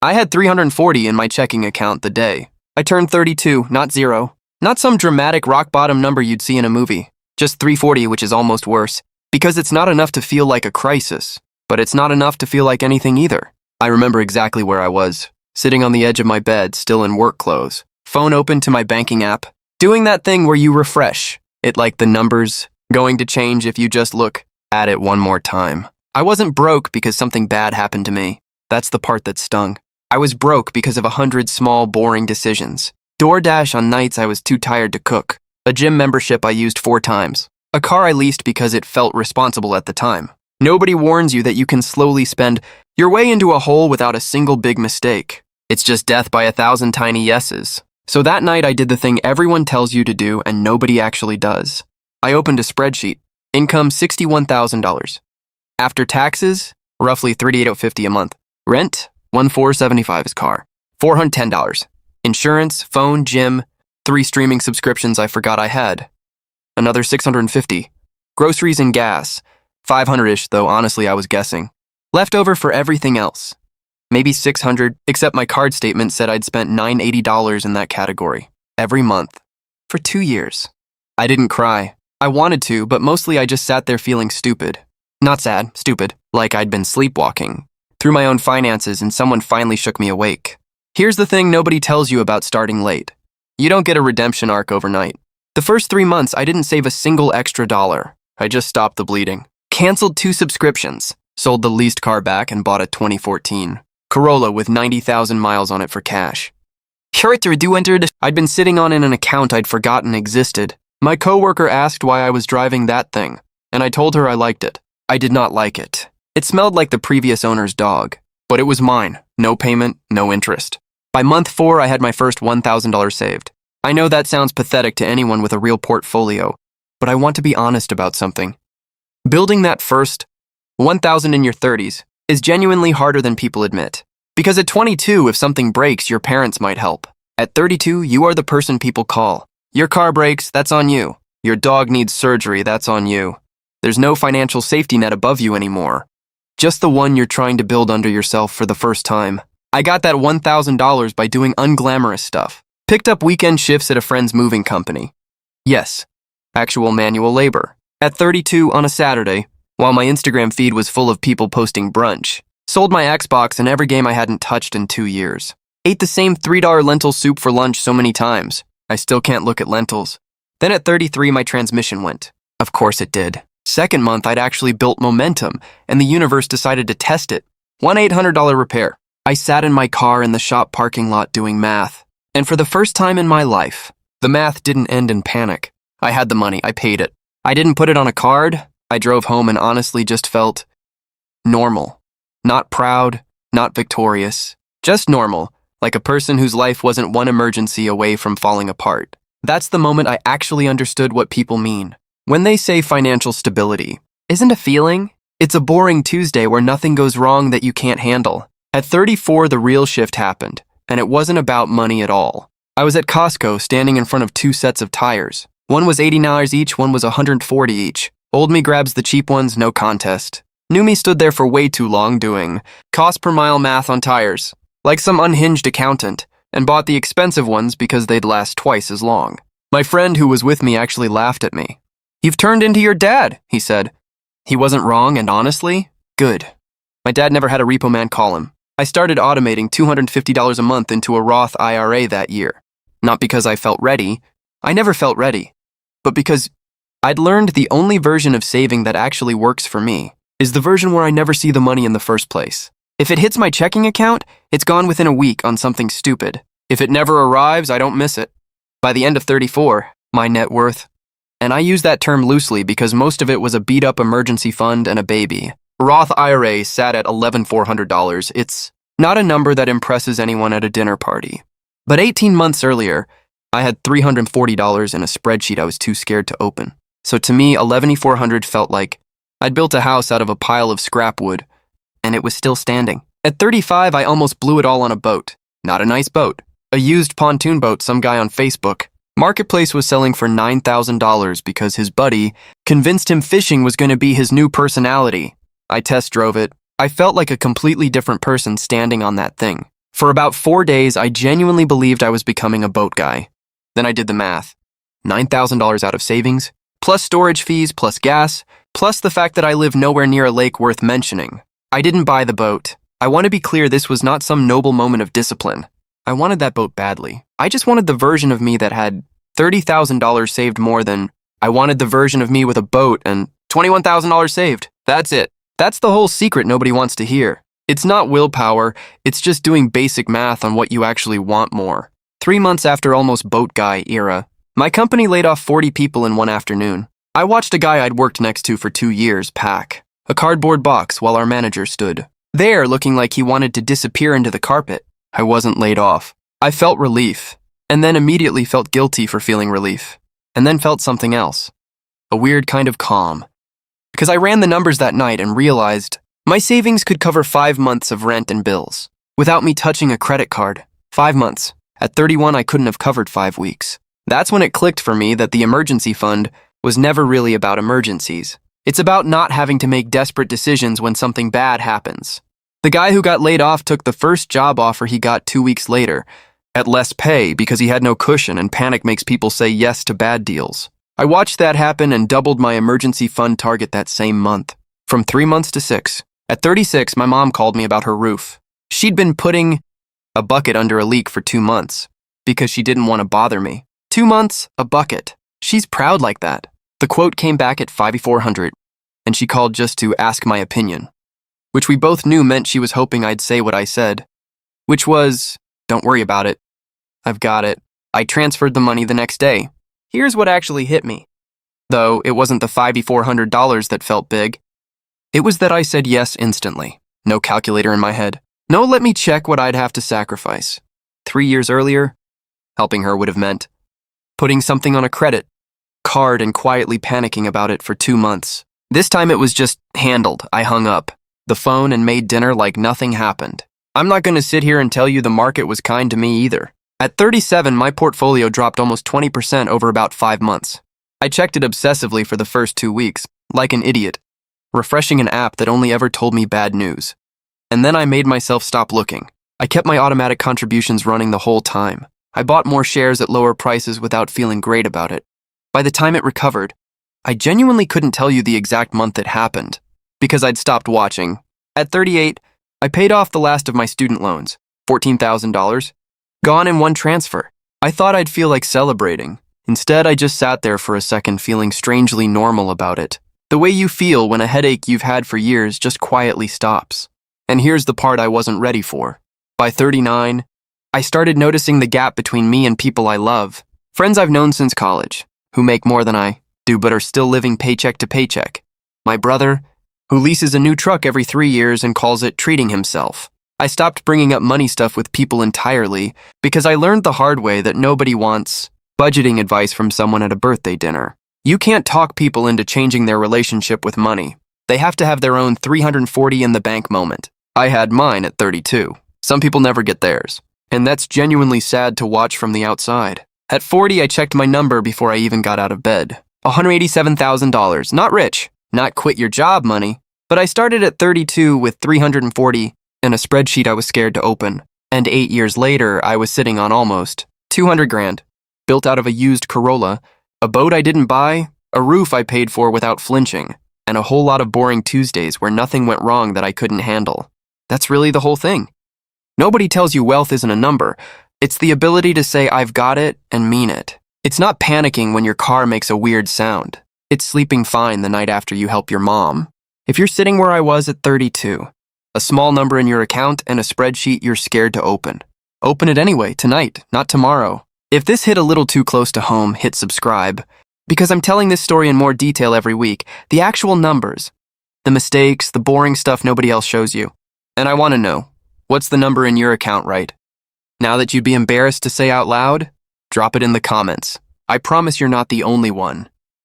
I had 340 in my checking account the day. I turned 32, not zero. Not some dramatic rock bottom number you'd see in a movie. Just 340, which is almost worse. Because it's not enough to feel like a crisis, but it's not enough to feel like anything either. I remember exactly where I was, sitting on the edge of my bed, still in work clothes, phone open to my banking app, doing that thing where you refresh it like the numbers going to change if you just look at it one more time. I wasn't broke because something bad happened to me. That's the part that stung. I was broke because of 100 small, boring decisions. DoorDash on nights I was too tired to cook. A gym membership I used 4 times. A car I leased because it felt responsible at the time. Nobody warns you that you can slowly spend your way into a hole without a single big mistake. It's just death by 1,000 tiny yeses. So that night I did the thing everyone tells you to do and nobody actually does. I opened a spreadsheet. Income $61,000. After taxes, roughly $3,850 a month. Rent, $1,475 is car. $410. Insurance, phone, gym, 3 streaming subscriptions I forgot I had. Another $650. Groceries and gas, $500-ish, though honestly I was guessing. Leftover for everything else. Maybe $600, except my card statement said I'd spent $980 in that category. Every month. For 2 years. I didn't cry. I wanted to, but mostly I just sat there feeling stupid. Not sad, stupid, like I'd been sleepwalking through my own finances and someone finally shook me awake. Here's the thing nobody tells you about starting late. You don't get a redemption arc overnight. The first 3 months, I didn't save a single extra dollar. I just stopped the bleeding. Canceled 2 subscriptions. Sold the leased car back and bought a 2014 Corolla with 90,000 miles on it for cash. I'd been sitting on an account I'd forgotten existed. My coworker asked why I was driving that thing, and I told her I liked it. I did not like it. It smelled like the previous owner's dog, but it was mine. No payment, no interest. By month 4, I had my first $1,000 saved. I know that sounds pathetic to anyone with a real portfolio, but I want to be honest about something. Building that first $1,000 in your 30s is genuinely harder than people admit. Because at 22, if something breaks, your parents might help. At 32, you are the person people call. Your car breaks, that's on you. Your dog needs surgery, that's on you. There's no financial safety net above you anymore. Just the one you're trying to build under yourself for the first time. I got that $1,000 by doing unglamorous stuff. Picked up weekend shifts at a friend's moving company. Yes, actual manual labor. At 32 on a Saturday, while my Instagram feed was full of people posting brunch. Sold my Xbox and every game I hadn't touched in 2 years. Ate the same $3 lentil soup for lunch so many times. I still can't look at lentils. Then at 33, my transmission went. Of course it did. Second month, I'd actually built momentum, and the universe decided to test it. $1,800 repair. I sat in my car in the shop parking lot doing math. And for the first time in my life, the math didn't end in panic. I had the money, I paid it. I didn't put it on a card. I drove home and honestly just felt normal. Not proud, not victorious. Just normal, like a person whose life wasn't one emergency away from falling apart. That's the moment I actually understood what people mean. When they say financial stability isn't a feeling, it's a boring Tuesday where nothing goes wrong that you can't handle. At 34, the real shift happened, and it wasn't about money at all. I was at Costco standing in front of 2 sets of tires. One was $80 each, one was $140 each. Old me grabs the cheap ones, no contest. New me stood there for way too long doing cost per mile math on tires, like some unhinged accountant, and bought the expensive ones because they'd last twice as long. My friend who was with me actually laughed at me. "You've turned into your dad," he said. He wasn't wrong, and honestly, good. My dad never had a repo man call him. I started automating $250 a month into a Roth IRA that year. Not because I felt ready. I never felt ready. But because I'd learned the only version of saving that actually works for me is the version where I never see the money in the first place. If it hits my checking account, it's gone within a week on something stupid. If it never arrives, I don't miss it. By the end of 34, my net worth, and I use that term loosely because most of it was a beat-up emergency fund and a baby. Roth IRA sat at $11,400. It's not a number that impresses anyone at a dinner party. But 18 months earlier, I had $340 in a spreadsheet I was too scared to open. So to me, $11,400 felt like I'd built a house out of a pile of scrap wood, and it was still standing. At 35, I almost blew it all on a boat. Not a nice boat. A used pontoon boat some guy on Facebook Marketplace was selling for $9,000 because his buddy convinced him fishing was going to be his new personality. I test drove it. I felt like a completely different person standing on that thing. For about 4 days, I genuinely believed I was becoming a boat guy. Then I did the math. $9,000 out of savings, plus storage fees, plus gas, plus the fact that I live nowhere near a lake worth mentioning. I didn't buy the boat. I want to be clear, this was not some noble moment of discipline. I wanted that boat badly. I just wanted the version of me that had $30,000 saved more than I wanted the version of me with a boat and $21,000 saved. That's it. That's the whole secret nobody wants to hear. It's not willpower, it's just doing basic math on what you actually want more. 3 months after almost boat guy era, my company laid off 40 people in one afternoon. I watched a guy I'd worked next to for 2 years pack a cardboard box while our manager stood there looking like he wanted to disappear into the carpet. I wasn't laid off. I felt relief, and then immediately felt guilty for feeling relief, and then felt something else. A weird kind of calm. Because I ran the numbers that night and realized my savings could cover 5 months of rent and bills without me touching a credit card. 5 months. At 31, I couldn't have covered 5 weeks. That's when it clicked for me that the emergency fund was never really about emergencies. It's about not having to make desperate decisions when something bad happens. The guy who got laid off took the first job offer he got 2 weeks later, at less pay because he had no cushion, and panic makes people say yes to bad deals. I watched that happen and doubled my emergency fund target that same month, from 3 months to 6. At 36, my mom called me about her roof. She'd been putting a bucket under a leak for 2 months because she didn't want to bother me. 2 months, a bucket. She's proud like that. The quote came back at 5,400, and she called just to ask my opinion, which we both knew meant she was hoping I'd say what I said, which was, don't worry about it. I've got it. I transferred the money the next day. Here's what actually hit me. Though it wasn't the $5,400 that felt big. It was that I said yes instantly. No calculator in my head. No, let me check what I'd have to sacrifice. 3 years earlier, helping her would have meant putting something on a credit card and quietly panicking about it for 2 months. This time it was just handled. I hung up the phone and made dinner like nothing happened. I'm not going to sit here and tell you the market was kind to me either. At 37, my portfolio dropped almost 20% over about 5 months. I checked it obsessively for the first 2 weeks, like an idiot, refreshing an app that only ever told me bad news. And then I made myself stop looking. I kept my automatic contributions running the whole time. I bought more shares at lower prices without feeling great about it. By the time it recovered, I genuinely couldn't tell you the exact month it happened, because I'd stopped watching. At 38, I paid off the last of my student loans, $14,000, gone in one transfer. I thought I'd feel like celebrating. Instead, I just sat there for a second feeling strangely normal about it. The way you feel when a headache you've had for years just quietly stops. And here's the part I wasn't ready for. By 39, I started noticing the gap between me and people I love, friends I've known since college, who make more than I do but are still living paycheck to paycheck. My brother, who leases a new truck every 3 years and calls it treating himself. I stopped bringing up money stuff with people entirely because I learned the hard way that nobody wants budgeting advice from someone at a birthday dinner. You can't talk people into changing their relationship with money. They have to have their own 340 in the bank moment. I had mine at 32. Some people never get theirs, and that's genuinely sad to watch from the outside. At 40, I checked my number before I even got out of bed. $187,000. Not rich, not quit your job money, but I started at 32 with 340 in a spreadsheet I was scared to open. And 8 years later, I was sitting on almost 200 grand, built out of a used Corolla, a boat I didn't buy, a roof I paid for without flinching, and a whole lot of boring Tuesdays where nothing went wrong that I couldn't handle. That's really the whole thing. Nobody tells you wealth isn't a number. It's the ability to say I've got it and mean it. It's not panicking when your car makes a weird sound. It's sleeping fine the night after you help your mom. If you're sitting where I was at 32, a small number in your account and a spreadsheet you're scared to open. Open it anyway, tonight, not tomorrow. If this hit a little too close to home, hit subscribe. Because I'm telling this story in more detail every week. The actual numbers, the mistakes, the boring stuff nobody else shows you. And I want to know, what's the number in your account, right? Now that you'd be embarrassed to say out loud, drop it in the comments. I promise you're not the only one.